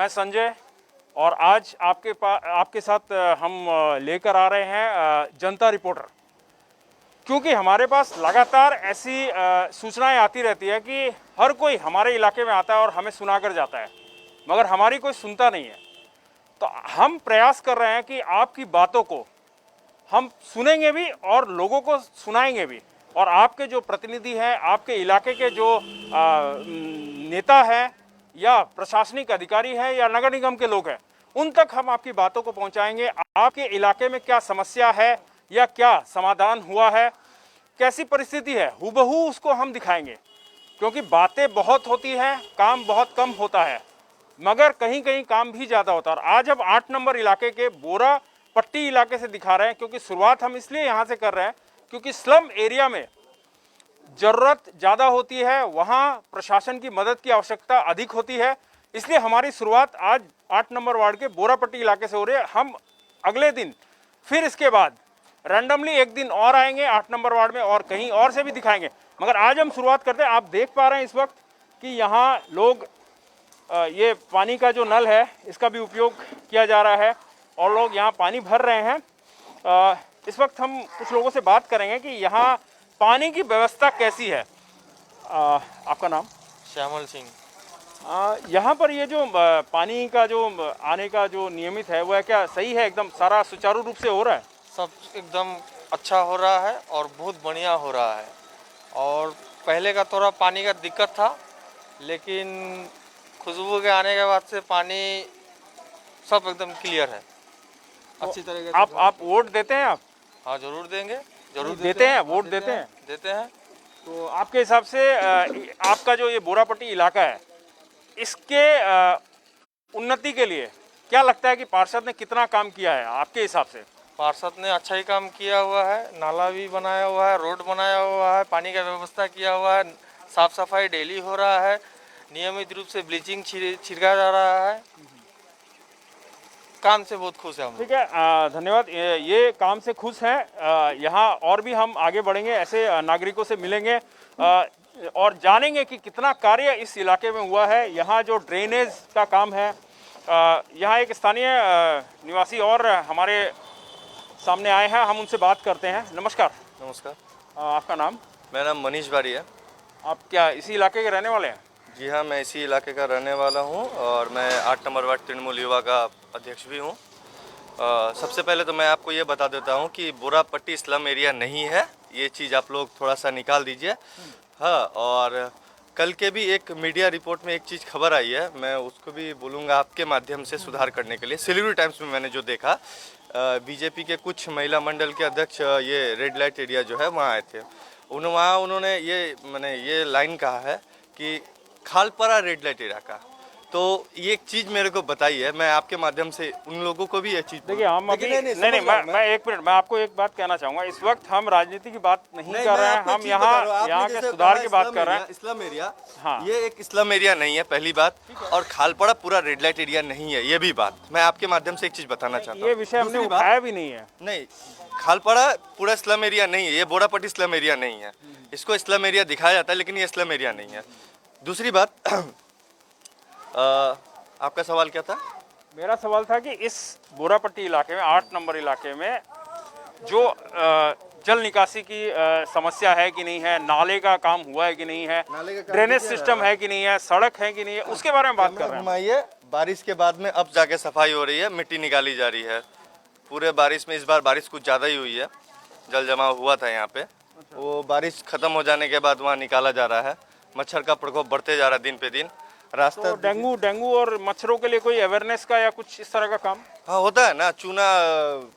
मैं संजय और आज आपके साथ हम लेकर आ रहे हैं जनता रिपोर्टर, क्योंकि हमारे पास लगातार ऐसी सूचनाएं आती रहती है कि हर कोई हमारे इलाके में आता है और हमें सुनाकर जाता है, मगर हमारी कोई सुनता नहीं है। तो हम प्रयास कर रहे हैं कि आपकी बातों को हम सुनेंगे भी और लोगों को सुनाएंगे भी, और आपके जो प्रतिनिधि हैं, आपके इलाके के जो नेता हैं या प्रशासनिक अधिकारी हैं या नगर निगम के लोग हैं, उन तक हम आपकी बातों को पहुंचाएंगे। आपके इलाके में क्या समस्या है या क्या समाधान हुआ है, कैसी परिस्थिति है, हूबहू उसको हम दिखाएंगे। क्योंकि बातें बहुत होती हैं, काम बहुत कम होता है, मगर कहीं कहीं काम भी ज़्यादा होता है। और आज हम 8 नंबर इलाके के बोरा पट्टी इलाके से दिखा रहे हैं, क्योंकि शुरुआत हम इसलिए यहाँ से कर रहे हैं क्योंकि स्लम एरिया में ज़रूरत ज़्यादा होती है, वहाँ प्रशासन की मदद की आवश्यकता अधिक होती है। इसलिए हमारी शुरुआत आज 8 नंबर वार्ड के बोरा पट्टी इलाके से हो रही है। हम अगले दिन फिर इसके बाद रैंडमली एक दिन और आएंगे 8 नंबर वार्ड में और कहीं और से भी दिखाएंगे, मगर आज हम शुरुआत करते हैं। आप देख पा रहे हैं इस वक्त कि यहाँ लोग ये पानी का जो नल है इसका भी उपयोग किया जा रहा है और लोग यहाँ पानी भर रहे हैं। इस वक्त हम कुछ लोगों से बात करेंगे कि यहाँ पानी की व्यवस्था कैसी है। आपका नाम? श्यामल सिंह। यहाँ पर ये जो पानी का जो आने का जो नियमित है वो है, क्या सही है? एकदम सारा सुचारू रूप से हो रहा है? सब एकदम अच्छा हो रहा है और बहुत बढ़िया हो रहा है। और पहले का थोड़ा पानी का दिक्कत था, लेकिन खुशबू के आने के बाद से पानी सब एकदम क्लियर है, अच्छी तरीके से। आप वोट देते हैं? आप? हाँ, जरूर देंगे, जरूर देते हैं। वोट देते हैं? देते हैं। तो आपके हिसाब से आपका जो ये बोरापट्टी इलाका है, इसके उन्नति के लिए क्या लगता है कि पार्षद ने कितना काम किया है आपके हिसाब से? पार्षद ने अच्छा ही काम किया हुआ है, नाला भी बनाया हुआ है, रोड बनाया हुआ है, पानी का व्यवस्था किया हुआ है, साफ सफाई डेली हो रहा है, नियमित रूप से ब्लीचिंग छिड़का जा रहा है। काम से बहुत खुश है हम। ठीक है, धन्यवाद। ये काम से खुश हैं। यहाँ और भी हम आगे बढ़ेंगे, ऐसे नागरिकों से मिलेंगे और जानेंगे कि कितना कार्य इस इलाके में हुआ है। यहाँ जो ड्रेनेज का काम है, यहाँ एक स्थानीय निवासी और हमारे सामने आए हैं, हम उनसे बात करते हैं। नमस्कार। नमस्कार। आपका नाम? मेरा नाम मनीष बारी है। आप क्या इसी इलाके के रहने वाले हैं? जी हाँ, मैं इसी इलाके का रहने वाला हूँ और मैं 8 नंबर वार्ड तृणमूल युवा का अध्यक्ष भी हूँ। सबसे पहले तो मैं आपको ये बता देता हूँ कि बोरापट्टी स्लम एरिया नहीं है, ये चीज़ आप लोग थोड़ा सा निकाल दीजिए। हाँ, और कल के भी एक मीडिया रिपोर्ट में एक चीज़ खबर आई है, मैं उसको भी बोलूँगा आपके माध्यम से सुधार करने के लिए। सिलीगुड़ी टाइम्स में मैंने जो देखा, बीजेपी के कुछ महिला मंडल के अध्यक्ष ये रेड लाइट एरिया जो है वहाँ आए थे। उन्होंने ये लाइन कहा है कि खालपारा रेड लाइट एरिया का, तो ये एक चीज मेरे को बताई है, मैं आपके माध्यम से उन लोगों को भी ये चीज। देखिए, हम अभी नहीं, मैं एक मिनट, मैं आपको एक बात कहना चाहूंगा। इस वक्त हम राजनीति की बात नहीं कर रहे हैं, हम यहाँ के सुधार की बात कर रहे हैं। इस्लाम एरिया, हाँ, ये एक इस्लाम एरिया नहीं है, पहली बात, और खालपाड़ा पूरा रेड लाइट एरिया नहीं है, ये भी बात मैं आपके माध्यम से एक चीज बताना चाहता हूँ। ये विषय हमने उठाया भी नहीं है। नहीं, खालपाड़ा पूरा इस्लाम एरिया नहीं है, ये बोरापट्टी इस्लाम एरिया नहीं है, इसको इस्लाम एरिया दिखाया जाता है, लेकिन ये इस्लाम एरिया नहीं है। दूसरी बात, आपका सवाल क्या था? मेरा सवाल था कि इस बोरापट्टी इलाके में, 8 नंबर इलाके में जो जल निकासी की समस्या है कि नहीं है, नाले का काम हुआ है कि नहीं है, ड्रेनेज सिस्टम है कि नहीं है, सड़क है कि नहीं है, उसके बारे में बात कर रहे हैं। बारिश के बाद में अब जाके सफाई हो रही है, मिट्टी निकाली जा रही है। पूरे बारिश में, इस बार बारिश कुछ ज़्यादा ही हुई है, जल जमाव हुआ था यहाँ पे, वो बारिश खत्म हो जाने के बाद वहाँ निकाला जा रहा है। मच्छर का प्रकोप बढ़ते जा रहा है दिन पे दिन। रास्ता तो डेंगू और मच्छरों के लिए कोई अवेयरनेस का या कुछ इस तरह का काम? हाँ, होता है ना, चूना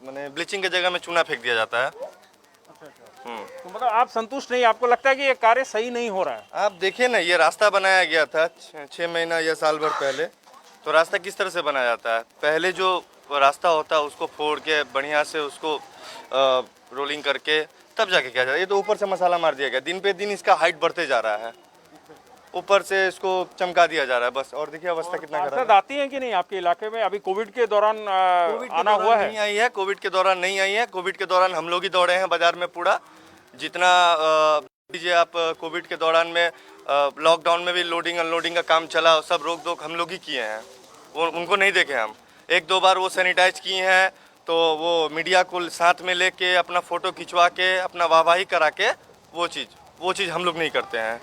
मैंने ब्लीचिंग के जगह में चूना फेंक दिया जाता है। तो मतलब आप संतुष्ट नहीं, आपको लगता है कि ये कार्य सही नहीं हो रहा है? आप देखिए ना, ये रास्ता बनाया गया था 6 महीना या साल भर पहले, तो रास्ता किस तरह से बनाया जाता है? पहले जो रास्ता होता है उसको फोड़ के बढ़िया से उसको रोलिंग करके तब जाके किया जाता है। ये तो ऊपर से मसाला मार दिया गया, दिन पे दिन इसका हाइट बढ़ते जा रहा है, ऊपर से इसको चमका दिया जा रहा है बस। और देखिए अवस्था कितना खराब है। आती है कि नहीं आपके इलाके में? अभी कोविड के दौरान आना हुआ है? नहीं आई है, कोविड के दौरान नहीं आई है। कोविड के दौरान हम लोग ही दौड़े हैं बाजार में पूरा, जितना दीजिए आप। कोविड के दौरान में लॉकडाउन में भी लोडिंग अनलोडिंग का काम चला, सब रोक टोक हम लोग ही किए हैं। वो उनको नहीं देखे हम। एक दो बार वो सैनिटाइज किए हैं तो वो मीडिया को साथ में लेके अपना फ़ोटो खिंचवा के अपना वाहवाही करा के वो चीज़ हम लोग नहीं करते हैं।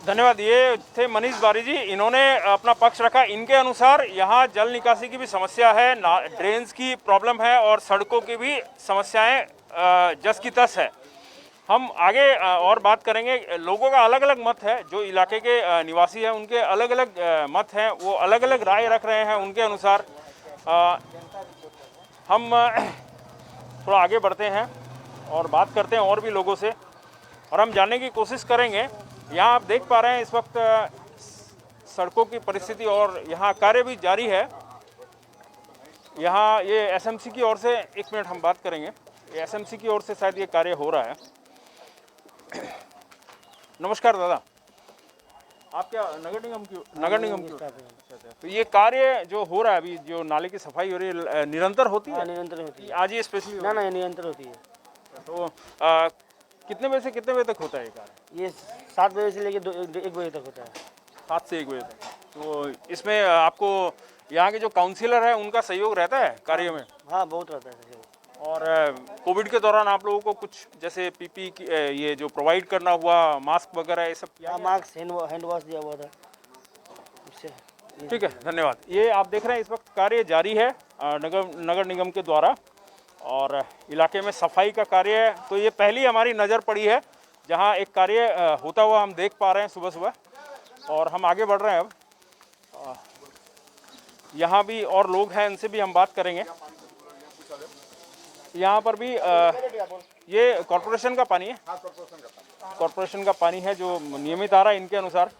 धन्यवाद। ये थे मनीष बारी जी, इन्होंने अपना पक्ष रखा। इनके अनुसार यहाँ जल निकासी की भी समस्या है, ड्रेन्स की प्रॉब्लम है और सड़कों की भी समस्याएं जस की तस है। हम आगे और बात करेंगे। लोगों का अलग अलग मत है, जो इलाके के निवासी हैं उनके अलग अलग मत हैं, वो अलग अलग राय रख रहे हैं। उनके अनुसार हम थोड़ा आगे बढ़ते हैं और बात करते हैं और भी लोगों से, और हम जानने की कोशिश करेंगे। यहाँ आप देख पा रहे हैं इस वक्त सड़कों की परिस्थिति, और यहाँ कार्य भी जारी है। यहाँ ये एसएमसी की ओर से, एक मिनट हम बात करेंगे, ये एसएमसी की ओर से शायद ये कार्य हो रहा है। नमस्कार दादा, आप क्या नगर निगम की तो ये कार्य जो हो रहा है अभी, जो नाले की सफाई हो रही है, निरंतर होती है? निरंतर होती है। आज ये स्पेशली ना ये निरंतर होती है। तो कितने बजे से कितने बजे तक होता है ये कार्य? ये 7 बजे से लेकर 1 बजे तक होता है। 7 से 1 बजे तक। तो इसमें आपको यहाँ के जो काउंसिलर है उनका सहयोग रहता है कार्य में? हाँ, बहुत रहता है सहयोग। और कोविड के दौरान आप लोगों को कुछ जैसे पीपी की ये जो प्रोवाइड करना हुआ, मास्क वगैरह ये सब किया? हाँ, मास्क हैंड वॉश दिया हुआ था इससे। ठीक है, धन्यवाद। ये आप देख रहे हैं इस वक्त कार्य जारी है नगर निगम के द्वारा, और इलाके में सफाई का कार्य है। तो ये पहली हमारी नज़र पड़ी है जहां एक कार्य होता हुआ हम देख पा रहे हैं सुबह सुबह, और हम आगे बढ़ रहे हैं। अब यहाँ भी और लोग हैं, इनसे भी हम बात करेंगे। यहाँ पर भी ये कॉरपोरेशन का पानी है? कॉरपोरेशन का पानी है जो नियमित आ रहा है इनके अनुसार।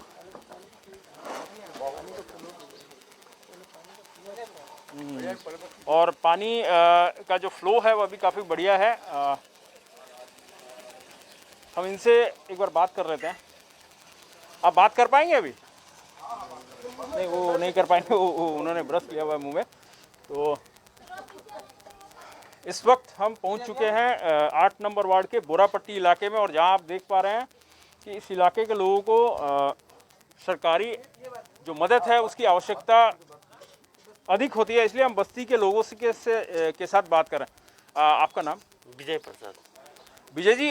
और पानी का जो फ्लो है वह भी काफ़ी बढ़िया है। हम इनसे एक बार बात कर लेते हैं। आप बात कर पाएंगे अभी? नहीं, वो नहीं कर पाएंगे, वो उन्होंने ब्रश किया हुआ है मुंह में। तो इस वक्त हम पहुंच चुके हैं 8 नंबर वार्ड के बोरापट्टी इलाके में, और जहां आप देख पा रहे हैं कि इस इलाके के लोगों को सरकारी जो मदद है उसकी आवश्यकता अधिक होती है, इसलिए हम बस्ती के लोगों से के साथ बात करें। आपका नाम? विजय प्रसाद। विजय जी,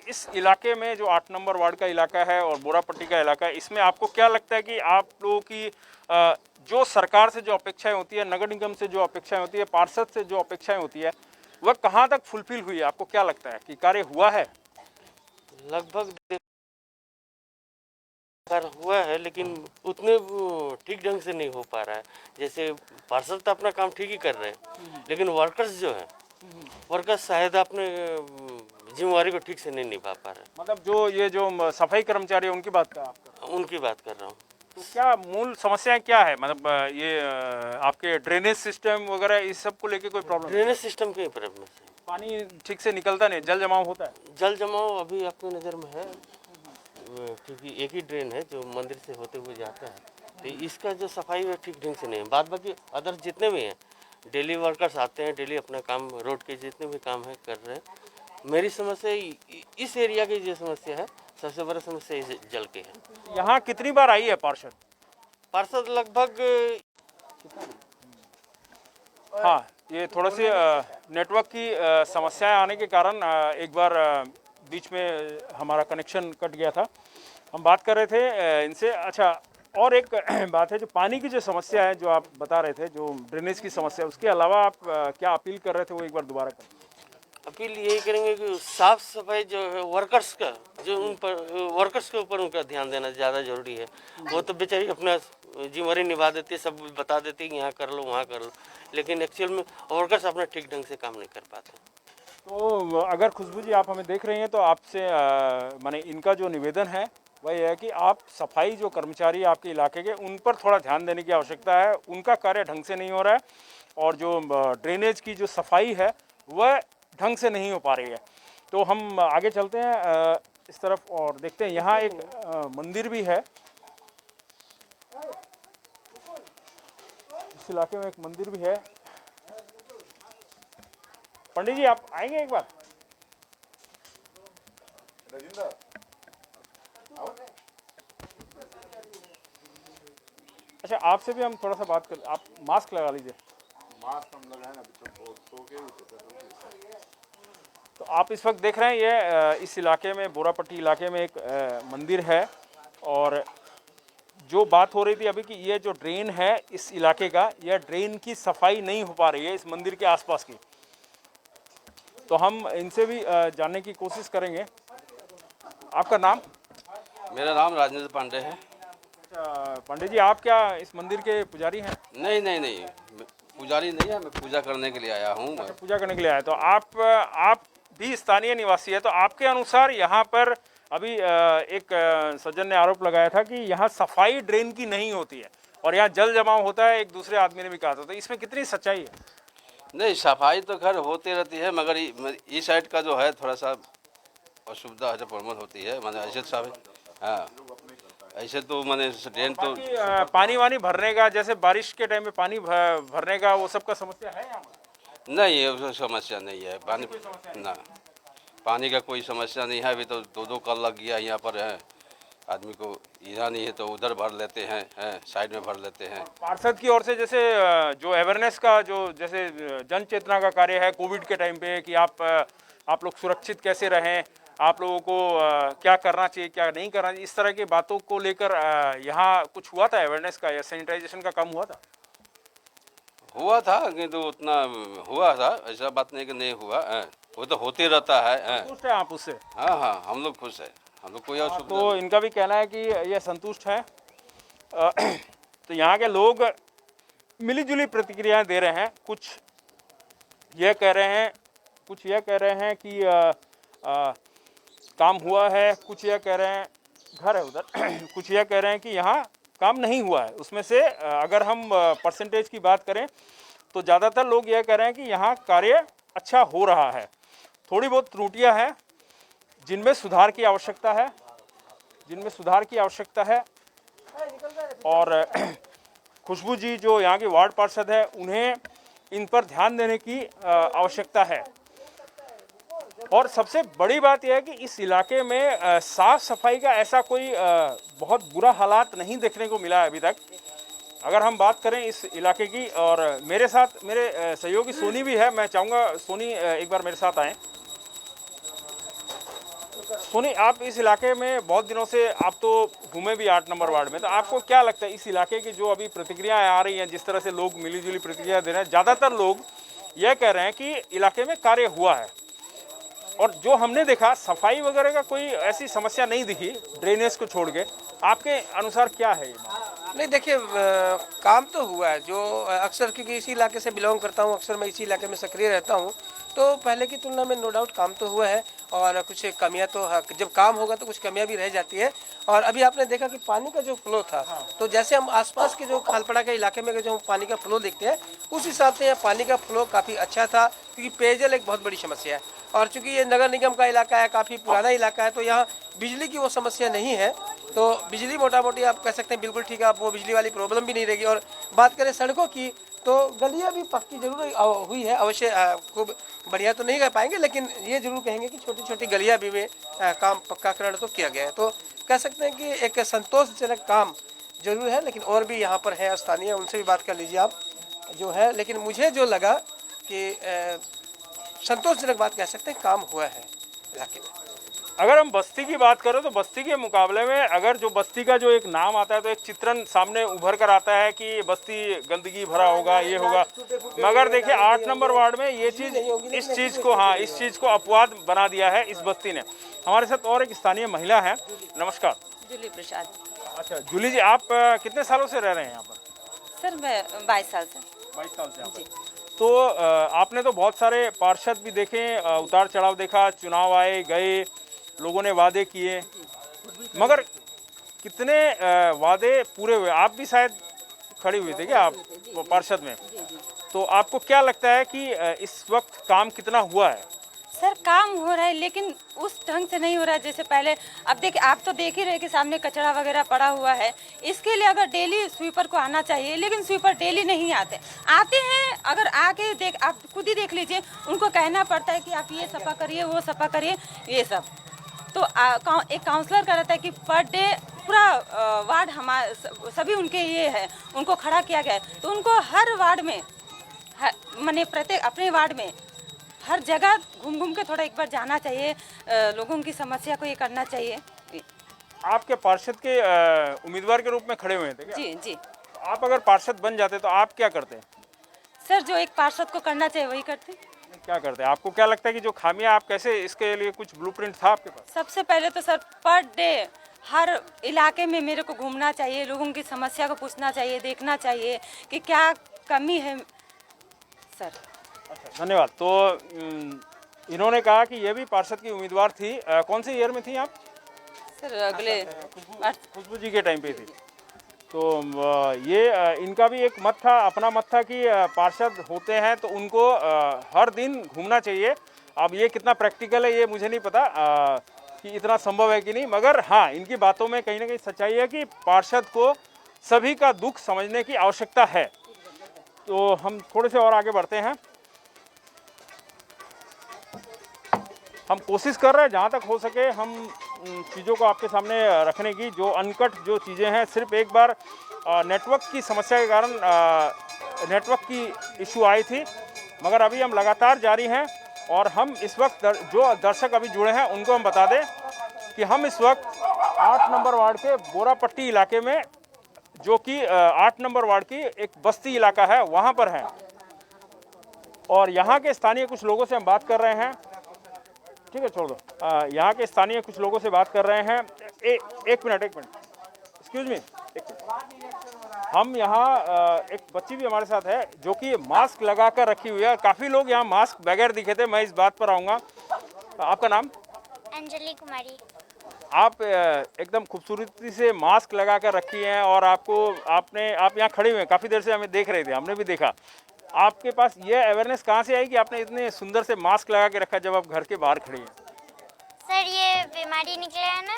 इस इलाके में जो 8 नंबर वार्ड का इलाका है और बोरापट्टी का इलाका है, इसमें आपको क्या लगता है कि आप लोगों की जो सरकार से जो अपेक्षाएं होती है, नगर निगम से जो अपेक्षाएं होती है, पार्षद से जो अपेक्षाएं होती है, वह कहाँ तक फुलफिल हुई है? आपको क्या लगता है कि कार्य हुआ है? लगभग हुआ है, लेकिन उतने ठीक ढंग से नहीं हो पा रहा है। जैसे पार्षद तो अपना काम ठीक ही कर रहे हैं, लेकिन वर्कर्स जो है, वर्कर्स शायद अपने जिम्मेवारी को ठीक से नहीं निभा पा रहे। मतलब जो ये जो सफाई कर्मचारी है उनकी बात कर उनकी बात कर रहा हूँ। तो क्या मूल समस्याएं क्या है? मतलब ये आपके ड्रेनेज सिस्टम वगैरह इस सब को लेके कोई प्रॉब्लम? ड्रेनेज सिस्टम के प्रॉब्लम से पानी ठीक से निकलता नहीं, जल जमाव होता है? जल जमाव अभी आपकी नज़र में है, क्योंकि एक ही ड्रेन है जो मंदिर से होते हुए जाता है, तो इसका जो सफाई है ठीक ढंग से नहीं है। बाद बाकी अदर जितने भी हैं, डेली वर्कर्स आते हैं, डेली अपना काम, रोड के जितने भी काम है कर रहे हैं। मेरी समस्या इस एरिया की जो समस्या है, सबसे बड़ा समस्या इस जल की है। यहाँ कितनी बार आई है पार्षद? पार्षद लगभग हाँ, ये थोड़ा सी नेटवर्क की समस्याएं आने के कारण एक बार बीच में हमारा कनेक्शन कट गया था। हम बात कर रहे थे इनसे। अच्छा, और एक बात है, जो पानी की जो समस्या है जो आप बता रहे थे, जो ड्रेनेज की समस्या, उसके अलावा आप क्या अपील कर रहे थे वो एक बार दोबारा करें। अपील यही करेंगे कि साफ सफाई जो है वर्कर्स का, जो उन पर वर्कर्स के ऊपर उनका ध्यान देना ज़्यादा जरूरी है। वो तो बेचारी अपना जिम्मेवारी निभा देती है, सब बता देती है यहाँ कर लो वहाँ कर लो, लेकिन एक्चुअल में वर्कर्स अपना ठीक ढंग से काम नहीं कर पाते। तो अगर खुशबू जी आप हमें देख रही हैं तो आपसे माने इनका जो निवेदन है वह यह है कि आप सफाई जो कर्मचारी आपके इलाके के, उन पर थोड़ा ध्यान देने की आवश्यकता है। उनका कार्य ढंग से नहीं हो रहा है, और जो ड्रेनेज की जो सफाई है वह ढंग से नहीं हो पा रही है। तो हम आगे चलते हैं इस तरफ और देखते हैं। यहाँ एक मंदिर भी है, इस इलाके में एक मंदिर भी है। पंडित जी आप आएंगे एक बार? अच्छा, आपसे भी हम थोड़ा सा बात कर, आप मास्क लगा लीजिए। मास्क हम लगाए अभी तो बहुत सो के उठे। तो आप इस वक्त देख रहे हैं ये इस इलाके में, बोरापट्टी इलाके में एक मंदिर है, और जो बात हो रही थी अभी कि ये जो ड्रेन है इस इलाके का, यह ड्रेन की सफाई नहीं हो पा रही है इस मंदिर के आसपास की। तो हम इनसे भी जानने की कोशिश करेंगे। आपका नाम? मेरा नाम राजेंद्र पांडे है। अच्छा पंडित जी, आप क्या इस मंदिर के पुजारी हैं? नहीं नहीं नहीं, मैं पुजारी नहीं है, मैं पूजा करने के लिए आया हूँ। पूजा करने के लिए आए, तो आप भी स्थानीय निवासी है, तो आपके अनुसार यहाँ पर अभी एक सज्जन ने आरोप लगाया था कि यहाँ सफाई ड्रेन की नहीं होती है और यहाँ जल जमाव होता है, एक दूसरे आदमी ने भी कहा था, तो इसमें कितनी सच्चाई है? नहीं, सफाई तो खैर होती रहती है, मगर इस साइड का जो है थोड़ा सा असुविधा है, प्रॉब्लम होती है। मैंने ऐसे सब, हाँ ऐसे तो मैंने ड्रेन तो पानी वानी भरने का, जैसे बारिश के टाइम में पानी भरने का, वो सब का समस्या है यहाँ पर? नहीं, वो समस्या नहीं है। पानी ना, पानी का कोई समस्या नहीं है। अभी तो दो कल लग गया यहाँ पर है, आदमी को इधर नहीं है तो उधर भर लेते हैं, साइड में भर लेते हैं। पार्षद की ओर से जैसे जो अवेयरनेस का, जो जैसे जन चेतना का कार्य है कोविड के टाइम पे, कि आप लोग सुरक्षित कैसे रहें, आप लोगों को क्या करना चाहिए, क्या नहीं करना चाहिए, इस तरह की बातों को लेकर यहाँ कुछ हुआ था अवेयरनेस का या सैनिटाइजेशन का काम हुआ था? हुआ था कि तो उतना हुआ था, ऐसा बात नहीं कि नहीं हुआ है, वो तो होते रहता है। खुश है आप उससे? हाँ हाँ, हम लोग खुश है, हम लोग कोई और सुविधा तो इनका भी कहना है कि ये संतुष्ट है। तो यहाँ के लोग मिलीजुली प्रतिक्रियाएं दे रहे हैं। कुछ ये कह रहे हैं कि काम हुआ है, कुछ ये कह रहे हैं घर है उधर कुछ ये कह रहे हैं कि यहाँ काम नहीं हुआ है। उसमें से अगर हम परसेंटेज की बात करें तो ज़्यादातर लोग यह कह रहे हैं कि यहाँ कार्य अच्छा हो रहा है, थोड़ी बहुत त्रुटियां हैं जिनमें सुधार की आवश्यकता है, और खुशबू जी जो यहाँ के वार्ड पार्षद है, उन्हें इन पर ध्यान देने की आवश्यकता है। और सबसे बड़ी बात यह है कि इस इलाके में साफ सफाई का ऐसा कोई बहुत बुरा हालात नहीं देखने को मिला है अभी तक। अगर हम बात करें इस इलाके की, और मेरे साथ मेरे सहयोगी सोनी भी है, मैं चाहूँगा सोनी एक बार मेरे साथ आएँ। सोनी, आप इस इलाके में बहुत दिनों से, आप तो घूमे भी 8 नंबर वार्ड में, तो आपको क्या लगता है इस इलाके की जो अभी प्रतिक्रियाएं आ रही हैं, जिस तरह से लोग मिलीजुली प्रतिक्रिया दे रहे हैं, ज़्यादातर लोग यह कह रहे हैं कि इलाके में कार्य हुआ है, और जो हमने देखा सफाई वगैरह का कोई ऐसी समस्या नहीं दिखी, ड्रेनेज को छोड़ के। आपके अनुसार क्या है ये? नहीं देखिए, काम तो हुआ है। जो अक्सर, क्योंकि इसी इलाके से बिलोंग करता हूँ, अक्सर मैं इसी इलाके में सक्रिय रहता हूँ, तो पहले की तुलना में नो डाउट काम तो हुआ है, और कुछ कमियां तो, जब काम होगा तो कुछ कमियां भी रह जाती है। और अभी आपने देखा कि पानी का जो फ्लो था, तो जैसे हम आसपास के जो खालपड़ा के इलाके में जो पानी का फ्लो देखते हैं, उस हिसाब से यहाँ पानी का फ्लो काफ़ी अच्छा था, क्योंकि पेयजल एक बहुत बड़ी समस्या है। और चूंकि ये नगर निगम का इलाका है, काफ़ी पुराना इलाका है, तो यहाँ बिजली की वो समस्या नहीं है। तो बिजली मोटा मोटी आप कह सकते हैं बिल्कुल ठीक है, आप वो बिजली वाली प्रॉब्लम भी नहीं रहेगी। और बात करें सड़कों की, तो गलियाँ भी पक्की जरूर हुई है, अवश्य खूब बढ़िया तो नहीं कह पाएंगे, लेकिन ये जरूर कहेंगे कि छोटी छोटी गलियाँ भी में काम पक्काकरण तो किया गया है। तो कह सकते हैं कि एक संतोषजनक काम जरूर है, लेकिन और भी यहाँ पर है स्थानीय, उनसे भी बात कर लीजिए आप जो है। लेकिन मुझे जो लगा कि संतोषजनक बात कह सकते हैं, काम हुआ है इलाके में। अगर हम बस्ती की बात करें तो बस्ती के मुकाबले में, अगर जो बस्ती का जो एक नाम आता है तो एक चित्रण सामने उभर कर आता है कि बस्ती गंदगी भरा होगा, ये होगा। मगर देखिए 8 नंबर वार्ड में ये चीज़, इस चीज़ को अपवाद बना दिया है इस बस्ती ने। हमारे साथ और एक स्थानीय महिला है। नमस्कार। जूली प्रसाद। अच्छा जूली जी, आप कितने सालों से रह रहे हैं यहाँ पर? सर मैं 22 साल से। 22 साल से यहाँ पर। तो आपने तो बहुत सारे पार्षद भी देखे, उतार चढ़ाव देखा, चुनाव आए गए, लोगों ने वादे किए, मगर कितने वादे पूरे हुए? आप भी शायद खड़ी हुई थी क्या आप पार्षद में? तो आपको क्या लगता है कि इस वक्त काम कितना हुआ है? सर काम हो रहा है, लेकिन उस ढंग से नहीं हो रहा है जैसे पहले। अब देखिए, आप तो देख ही रहे कि सामने कचरा वगैरह पड़ा हुआ है। इसके लिए अगर डेली स्वीपर को आना चाहिए, लेकिन स्वीपर डेली नहीं आते हैं। अगर आके आप खुद ही देख लीजिए, उनको कहना पड़ता है कि आप ये सफा करिए, वो सफा करिए, ये सब। तो एक काउंसलर का रहता है कि पर डे पूरा वार्ड सभी उनके ये है, उनको खड़ा किया गया है। तो उनको हर वार्ड में माने प्रत्येक अपने वार्ड में हर जगह घूम घूम के थोड़ा एक बार जाना चाहिए, लोगों की समस्या को ये करना चाहिए। आपके पार्षद के उम्मीदवार के रूप में खड़े हुए थे क्या? जी जी आप अगर पार्षद बन जाते तो आप क्या करते? सर, जो एक पार्षद को करना चाहिए वही करते। क्या करते? आपको क्या लगता है कि जो खामियां, आप कैसे इसके लिए कुछ ब्लूप्रिंट था आपके पास? सबसे पहले तो सर पर डे हर इलाके में मेरे को घूमना चाहिए, लोगों की समस्या को पूछना चाहिए, देखना चाहिए कि क्या कमी है सर। अच्छा, धन्यवाद। तो इन्होंने कहा कि ये भी पार्षद की उम्मीदवार थी। कौन से ईयर में थी आप? सर अगले खुशबू जी के टाइम पे थी। तो ये इनका भी एक मत था, अपना मत था कि पार्षद होते हैं तो उनको हर दिन घूमना चाहिए। अब ये कितना प्रैक्टिकल है ये मुझे नहीं पता कि इतना संभव है कि नहीं, मगर हाँ, इनकी बातों में कहीं ना कहीं सच्चाई है कि पार्षद को सभी का दुख समझने की आवश्यकता है। तो हम थोड़े से और आगे बढ़ते हैं। हम कोशिश कर रहे हैं जहाँ तक हो सके हम चीज़ों को आपके सामने रखने की, जो अनकट जो चीज़ें हैं। सिर्फ एक बार नेटवर्क की समस्या के कारण नेटवर्क की इशू आई थी, मगर अभी हम लगातार जारी हैं। और हम इस वक्त जो दर्शक अभी जुड़े हैं उनको हम बता दें कि हम इस वक्त 8 नंबर वार्ड के बोरापट्टी इलाके में, जो कि 8 नंबर वार्ड की एक बस्ती इलाका है, वहाँ पर हैं। और यहाँ के स्थानीय कुछ लोगों से हम बात कर रहे हैं। ठीक है, छोड़ दो। यहाँ के स्थानीय कुछ लोगों से बात कर रहे हैं। एक मिनट एक्सक्यूज मी। हम यहाँ एक बच्ची भी हमारे साथ है जो कि मास्क लगा कर रखी हुई है। काफ़ी लोग यहाँ मास्क बगैर दिखे थे, मैं इस बात पर आऊँगा। आपका नाम? अंजलि कुमारी। आप एकदम खूबसूरती से मास्क लगा कर रखी हैं और आप यहाँ खड़े हुए हैं, काफ़ी देर से हमें देख रहे थे, हमने भी देखा। आपके पास ये अवेयरनेस कहाँ से आई कि आपने इतने सुंदर से मास्क लगा के रखा जब आप घर के बाहर खड़ी हैं? सर, ये बीमारी निकले है ना,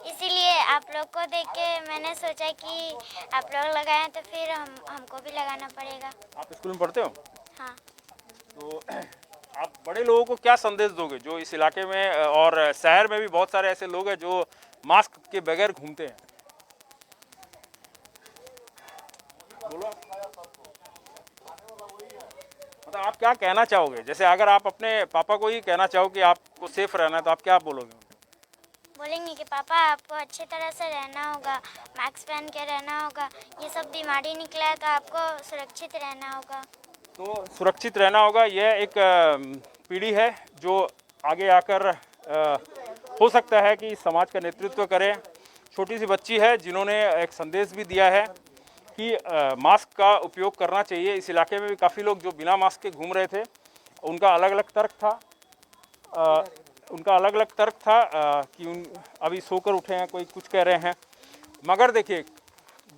इसीलिए आप लोग को देख के मैंने सोचा कि आप लोग लगाएं तो फिर हमको भी लगाना पड़ेगा। आप स्कूल में पढ़ते हो? हाँ। तो आप बड़े लोगों को क्या संदेश दोगे जो इस इलाके में और शहर में भी बहुत सारे ऐसे लोग हैं जो मास्क के बगैर घूमते हैं? बोलो। मतलब आप क्या कहना चाहोगे? जैसे अगर आप अपने पापा को ही कहना चाहो कि आपको सेफ रहना है तो आप क्या बोलोगे? बोलेंगे कि पापा आपको अच्छे तरह से रहना होगा, मास्क पहन के रहना होगा, ये सब बीमारी निकला है तो आपको सुरक्षित रहना होगा। तो सुरक्षित रहना होगा। यह एक पीढ़ी है जो आगे आकर हो सकता है कि समाज का नेतृत्व करे। छोटी सी बच्ची है जिन्होंने एक संदेश भी दिया है कि मास्क का उपयोग करना चाहिए। इस इलाके में भी काफ़ी लोग जो बिना मास्क के घूम रहे थे, उनका अलग अलग तर्क था। कि अभी सोकर उठे हैं, कोई कुछ कह रहे हैं। मगर देखिए,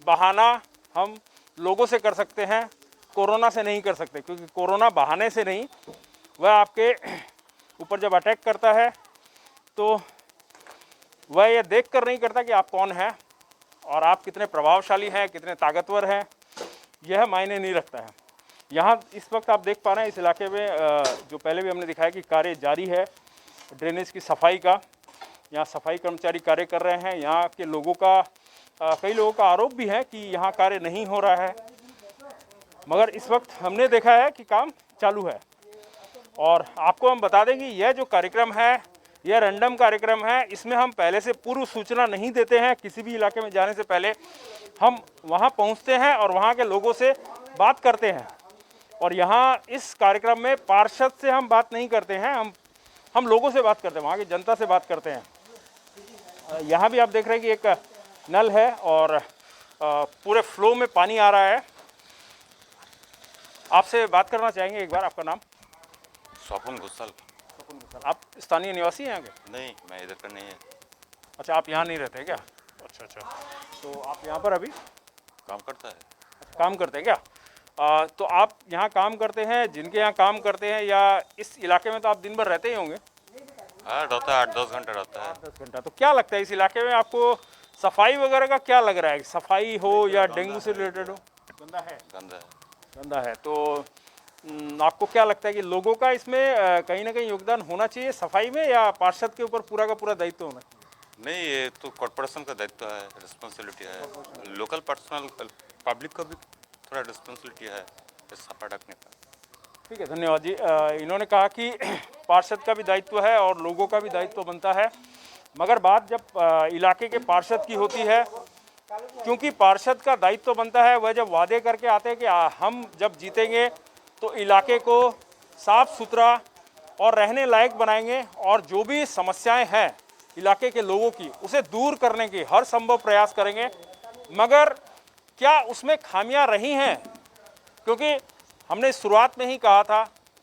बहाना हम लोगों से कर सकते हैं, कोरोना से नहीं कर सकते, क्योंकि कोरोना बहाने से नहीं, वह आपके ऊपर जब अटैक करता है तो वह यह देख कर नहीं करता कि आप कौन हैं और आप कितने प्रभावशाली हैं, कितने ताकतवर हैं, यह मायने नहीं रखता है। यहाँ इस वक्त आप देख पा रहे हैं इस इलाके में जो पहले भी हमने दिखाया कि कार्य जारी है ड्रेनेज की सफाई का। यहाँ सफाई कर्मचारी कार्य कर रहे हैं। यहाँ के लोगों का कई लोगों का आरोप भी है कि यहाँ कार्य नहीं हो रहा है, मगर इस वक्त हमने देखा है कि काम चालू है। और आपको हम बता दें कि यह जो कार्यक्रम है यह रैंडम कार्यक्रम है। इसमें हम पहले से पूर्व सूचना नहीं देते हैं। किसी भी इलाके में जाने से पहले हम वहां पहुंचते हैं और वहां के लोगों से बात करते हैं। और यहाँ इस कार्यक्रम में पार्षद से हम बात नहीं करते हैं, हम लोगों से बात करते हैं, वहाँ की जनता से बात करते हैं। यहाँ भी आप देख रहे हैं कि एक नल है और पूरे फ्लो में पानी आ रहा है। आपसे बात करना चाहेंगे एक बार। आपका नाम? स्वपन गुस्सल। आप स्थानीय निवासी हैं यहाँ के? नहीं, मैं इधर का नहीं है। अच्छा, आप यहाँ नहीं रहते क्या? अच्छा। तो आप यहाँ पर अभी काम करता है? काम करते हैं क्या? तो आप यहाँ काम करते हैं, जिनके यहाँ काम करते हैं, या इस इलाके में तो आप दिन भर रहते ही होंगे? हाँ, रहता है, 8-10 घंटा रहता है। 10 घंटा। तो क्या लगता है इस इलाके में आपको सफाई वगैरह का क्या लग रहा है? सफाई हो या डेंगू से रिलेटेड हो? गंदा है। गंदा है। तो आपको क्या लगता है कि लोगों का इसमें कहीं ना कहीं योगदान होना चाहिए सफाई में, या पार्षद के ऊपर पूरा का पूरा दायित्व होना? नहीं, ये तो कॉर्पोरेशन का दायित्व है, रिस्पॉन्सिबिलिटी है। लोकल पर्सनल पब्लिक का भी थोड़ा रिस्पॉन्सिबिलिटी है ये सफा ढकने का। ठीक है, धन्यवाद जी। इन्होंने कहा कि पार्षद का भी दायित्व है और लोगों का भी दायित्व बनता है, मगर बात जब इलाके के पार्षद की होती है, क्योंकि पार्षद का दायित्व बनता है, वह जब वादे करके आते हैं कि हम जब जीतेंगे तो इलाके को साफ सुथरा और रहने लायक बनाएंगे और जो भी समस्याएं हैं इलाके के लोगों की उसे दूर करने की हर संभव प्रयास करेंगे। मगर क्या उसमें खामियां रही हैं? क्योंकि हमने शुरुआत में ही कहा था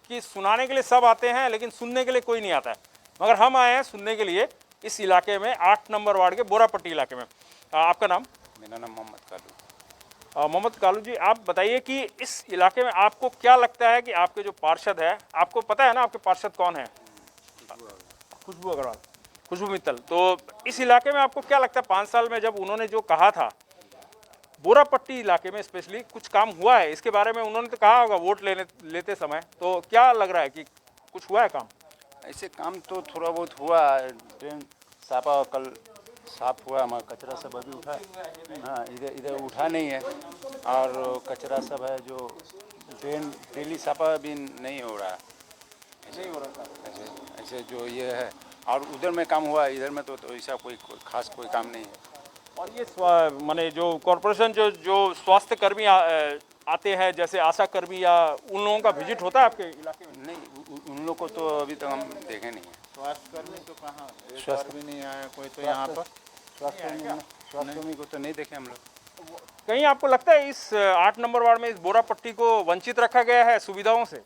कि सुनाने के लिए सब आते हैं लेकिन सुनने के लिए कोई नहीं आता है, मगर हम आए हैं सुनने के लिए इस इलाके में 8 नंबर वार्ड के बोरापट्टी इलाके में। आपका नाम? मेरा नाम मोहम्मद कालू। मोहम्मद कालू जी, आप बताइए कि इस इलाके में आपको क्या लगता है कि आपके जो पार्षद है, आपको पता है ना आपके पार्षद कौन है? खुशबू अग्रवाल, खुशबू मित्तल। तो इस इलाके में आपको क्या लगता है 5 साल में जब उन्होंने जो कहा था बोरापट्टी इलाके में स्पेशली कुछ काम हुआ है? इसके बारे में उन्होंने तो कहा होगा वोट लेते समय, तो क्या लग रहा है कि कुछ हुआ है काम? ऐसे काम तो थोड़ा बहुत हुआ, ड्रेन साफा कल साफ हुआ, हमारा कचरा सब अभी उठा, हाँ इधर उठा नहीं है, और कचरा सब है जो ड्रेन डेली साफा भी नहीं हो रहा है, ऐसे जो ये है। और उधर में काम हुआ, इधर में तो ऐसा कोई खास कोई काम नहीं है। और ये माने जो कॉरपोरेशन जो स्वास्थ्य कर्मी आते हैं, जैसे आशा कर्मी या उन लोगों का विजिट होता है आपके इलाके में? नहीं, उन लोग को तो अभी तक हम देखे नहीं है। स्वास्थ्य कर्मी तो कहाँ, स्वास्थ्य भी नहीं आया कोई तो यहाँ पर। स्वास्थ्य कर्मी को तो नहीं देखे हम लोग। कहीं आपको लगता है इस 8 नंबर वार्ड में इस बोरापट्टी को वंचित रखा गया है सुविधाओं से?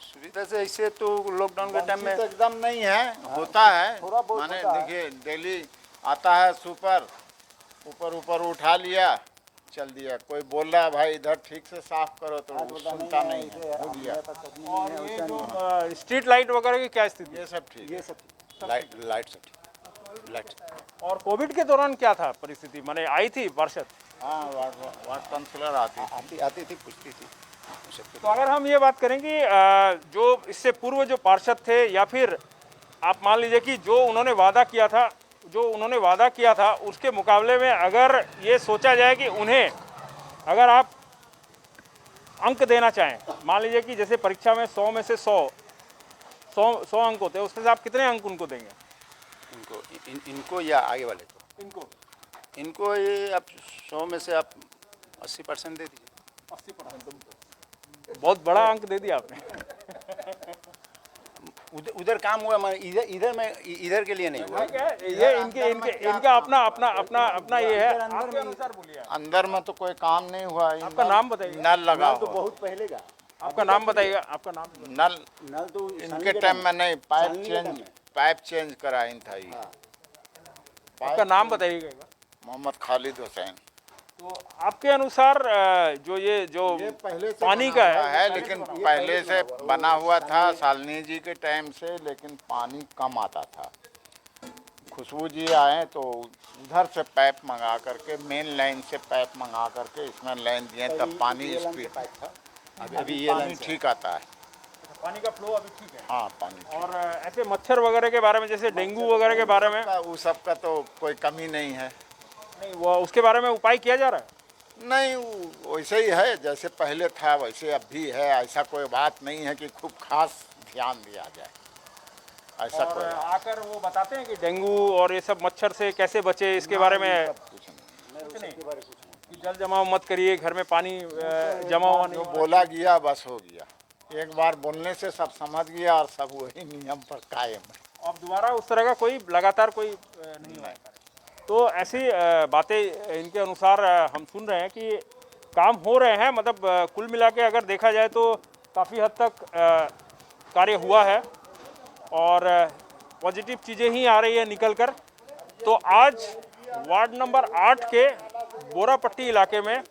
सुविधा से ऐसे तो लॉकडाउन के टाइम में एकदम नहीं है, होता है माने देखिए डेली आता है सुपर, ऊपर उठा लिया चल दिया, कोई बोल रहा है भाई इधर ठीक से साफ करो तो सुनता नहीं है, हो गया। और ये जो स्ट्रीट लाइट वगैरह की क्या स्थिति? ये सब ठीक, ये सब लाइट सब ठीक, लाइट। और कोविड के दौरान क्या था परिस्थिति? माने आई थी पार्षद? हाँ, वार्ड काउंसिलर आती थी पूछती थी। तो अगर हम ये बात करें कि जो इससे पूर्व जो पार्षद थे, या फिर आप मान लीजिए कि जो उन्होंने वादा किया था उसके मुकाबले में अगर ये सोचा जाए कि उन्हें अगर आप अंक देना चाहें, मान लीजिए कि जैसे परीक्षा में 100 में से 100 अंक होते हैं, उसमें से आप कितने अंक उनको देंगे? इनको या आगे वाले को? इनको ये आप 100 में से आप 80% दे दीजिए। 80%? बहुत बड़ा अंक दे दिया आपने। उधर काम हुआ, इधर के लिए नहीं हुआ। ये इनका अपना ये है। आपके अनुसार बोलिए। अंदर में तो कोई काम नहीं हुआ। आपका नाम बताइए। नल लगा तो बहुत पहले का। आपका नाम बताइएगा। आपका नाम? नल तो इनके टाइम में नहीं, पाइप चेंज कराइन था ये। आपका नाम बताइएगा। मोहम्मद खालिद हुसैन। तो आपके अनुसार जो पहले से पानी का है, लेकिन पहले से बना हुआ था शालिनी जी के टाइम से, लेकिन पानी कम आता था। खुशबू जी आए तो उधर से पाइप मंगा करके, मेन लाइन से पाइप मंगा करके इसमें लाइन दिए, तब पानी स्पीड अभी ये पानी ठीक आता है। पानी का फ्लो अभी ठीक है? हाँ, पानी। और ऐसे मच्छर वगैरह के बारे में, जैसे डेंगू वगैरह के बारे में, वो सब का तो कोई कमी नहीं है। नहीं, वो उसके बारे में उपाय किया जा रहा है? नहीं, वैसे ही है जैसे पहले था वैसे अब भी है। ऐसा कोई बात नहीं है कि खूब खास ध्यान दिया जाए, ऐसा और कोई आकर वो बताते हैं कि डेंगू और ये सब मच्छर से कैसे बचे, इसके बारे में कुछ नहीं कि जल जमाव मत करिए, घर में पानी जमा हुआ नहीं। बोला गया बस हो गया। एक बार बोलने से सब समझ गया और सब वही नियम पर कायम है। अब दोबारा उस तरह का कोई लगातार कोई नहीं है। तो ऐसी बातें इनके अनुसार हम सुन रहे हैं कि काम हो रहे हैं। मतलब कुल मिला के अगर देखा जाए तो काफ़ी हद तक कार्य हुआ है और पॉजिटिव चीज़ें ही आ रही है निकल कर। तो आज वार्ड नंबर 8 के बोरापट्टी इलाके में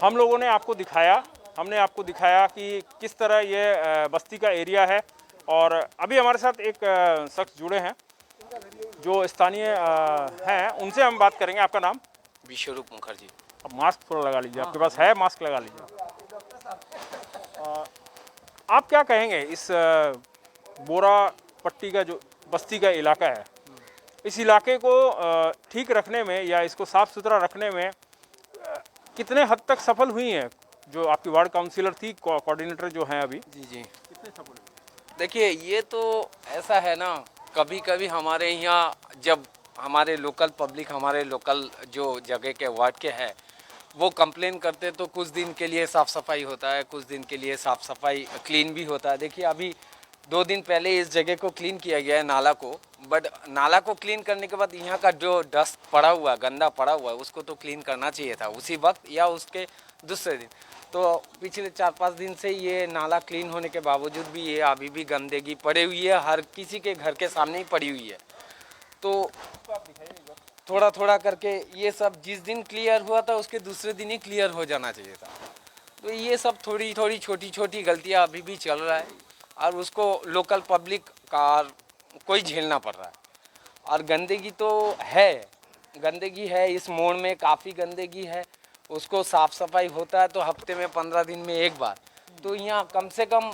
हम लोगों ने आपको दिखाया, हमने आपको दिखाया कि किस तरह ये बस्ती का एरिया है। और अभी हमारे साथ एक शख्स जुड़े हैं जो स्थानीय हैं, उनसे हम बात करेंगे। आपका नाम? विश्वरूप मुखर्जी। अब मास्क थोड़ा लगा लीजिए, आपके पास है मास्क, लगा लीजिए। आप क्या कहेंगे इस बोरापट्टी का जो बस्ती का इलाका है, इस इलाके को ठीक रखने में या इसको साफ़ सुथरा रखने में कितने हद तक सफल हुई हैं? जो आपकी वार्ड काउंसिलर थी, कोऑर्डिनेटर जो हैं अभी, जी जी कितने सफल हुए? देखिए, ये तो ऐसा है ना, कभी कभी हमारे यहाँ जब हमारे लोकल पब्लिक, हमारे लोकल जो जगह के वार्ड के हैं, वो कंप्लेन करते तो कुछ दिन के लिए साफ़ सफाई होता है, कुछ दिन के लिए साफ़ सफाई क्लीन भी होता है। देखिए, अभी 2 दिन पहले इस जगह को क्लीन किया गया है, नाला को। बट नाला को क्लीन करने के बाद यहाँ का जो डस्ट पड़ा हुआ, गंदा पड़ा हुआ है, उसको तो क्लीन करना चाहिए था उसी वक्त या उसके दूसरे दिन। तो पिछले 4-5 दिन से ये नाला क्लीन होने के बावजूद भी ये अभी भी गंदगी पड़ी हुई है, हर किसी के घर के सामने ही पड़ी हुई है। तो थोड़ा थोड़ा करके ये सब जिस दिन क्लियर हुआ था उसके दूसरे दिन ही क्लियर हो जाना चाहिए था। तो ये सब थोड़ी थोड़ी छोटी छोटी गलतियाँ अभी भी चल रहा है और उसको लोकल पब्लिक का कोई झेलना पड़ रहा है। और गंदगी तो है, गंदगी है, इस मोड़ में काफ़ी गंदगी है। उसको साफ़ सफाई होता है तो हफ्ते में 15 दिन में एक बार। तो यहाँ कम से कम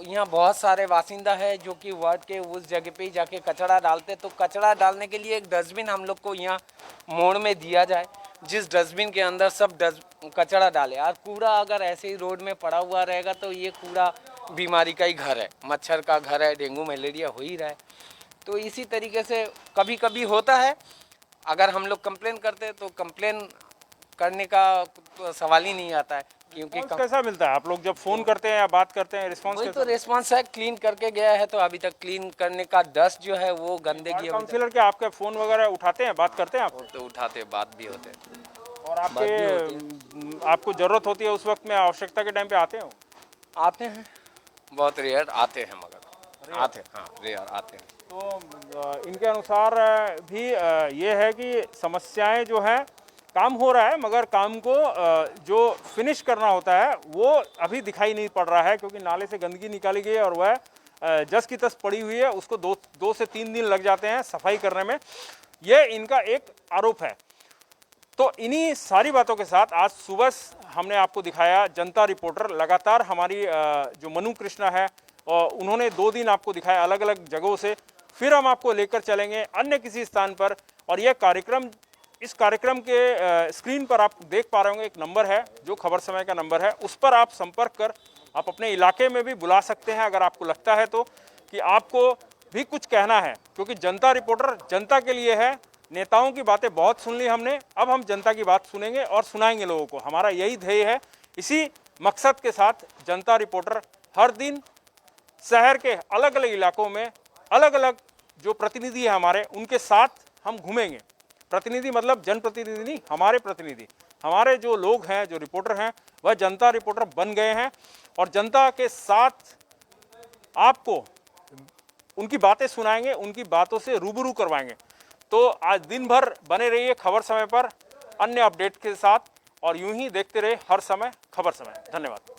यहाँ बहुत सारे बासिंदा है जो कि वार्ड के उस जगह पे ही जाके कचरा डालते। तो कचरा डालने के लिए एक डस्टबिन हम लोग को यहाँ मोड़ में दिया जाए, जिस डस्टबिन के अंदर सब कचरा डाले। और कूड़ा अगर ऐसे ही रोड में पड़ा हुआ रहेगा तो ये कूड़ा बीमारी का ही घर है, मच्छर का घर है, डेंगू मलेरिया हो ही रहा है। तो इसी तरीके से कभी कभी होता है, अगर हम लोग कंप्लेन करते हैं तो कंप्लेन करने का तो सवाल ही नहीं आता है, क्योंकि कैसा मिलता है? आप लोग जब फ़ोन करते हैं या बात करते हैं, रिस्पांस वही तो रिस्पांस है, क्लीन करके गया है। तो अभी तक क्लीन करने का डस्ट जो है वो गंदगी। काउंसिलर क्या आपके फ़ोन वगैरह उठाते हैं, बात करते हैं आप? तो उठाते, बात भी होते हैं। और आपको ज़रूरत होती है उस वक्त में, आवश्यकता के टाइम पे आते हो? आते हैं, बहुत रेयर आते हैं, मगर आते हैं, हाँ रेयर आते हैं। तो इनके अनुसार भी ये है कि समस्याएं जो है, काम हो रहा है मगर काम को जो फिनिश करना होता है वो अभी दिखाई नहीं पड़ रहा है, क्योंकि नाले से गंदगी निकाली गई है और वह जस की तस पड़ी हुई है। उसको 2 से 3 दिन लग जाते हैं सफाई करने में, ये इनका एक आरोप है। तो इन्हीं सारी बातों के साथ आज सुबह हमने आपको दिखाया जनता रिपोर्टर। लगातार हमारी जो मनु कृष्णा है उन्होंने 2 दिन आपको दिखाया अलग अलग जगहों से। फिर हम आपको लेकर चलेंगे अन्य किसी स्थान पर। और यह कार्यक्रम, इस कार्यक्रम के स्क्रीन पर आप देख पा रहे होंगे, एक नंबर है जो खबर समय का नंबर है, उस पर आप संपर्क कर आप अपने इलाके में भी बुला सकते हैं अगर आपको लगता है तो कि आपको भी कुछ कहना है। क्योंकि जनता रिपोर्टर जनता के लिए है। नेताओं की बातें बहुत सुन ली हमने, अब हम जनता की बात सुनेंगे और सुनाएंगे लोगों को। हमारा यही ध्येय है। इसी मकसद के साथ जनता रिपोर्टर हर दिन शहर के अलग अलग इलाकों में अलग अलग जो प्रतिनिधि है हमारे, उनके साथ हम घूमेंगे। प्रतिनिधि मतलब जनप्रतिनिधि नहीं, हमारे प्रतिनिधि, हमारे जो लोग हैं, जो रिपोर्टर हैं, वह जनता रिपोर्टर बन गए हैं और जनता के साथ आपको उनकी बातें सुनाएंगे, उनकी बातों से रूबरू करवाएंगे। तो आज दिन भर बने रहिए खबर समय पर अन्य अपडेट के साथ और यूं ही देखते रहे हर समय खबर समय। धन्यवाद।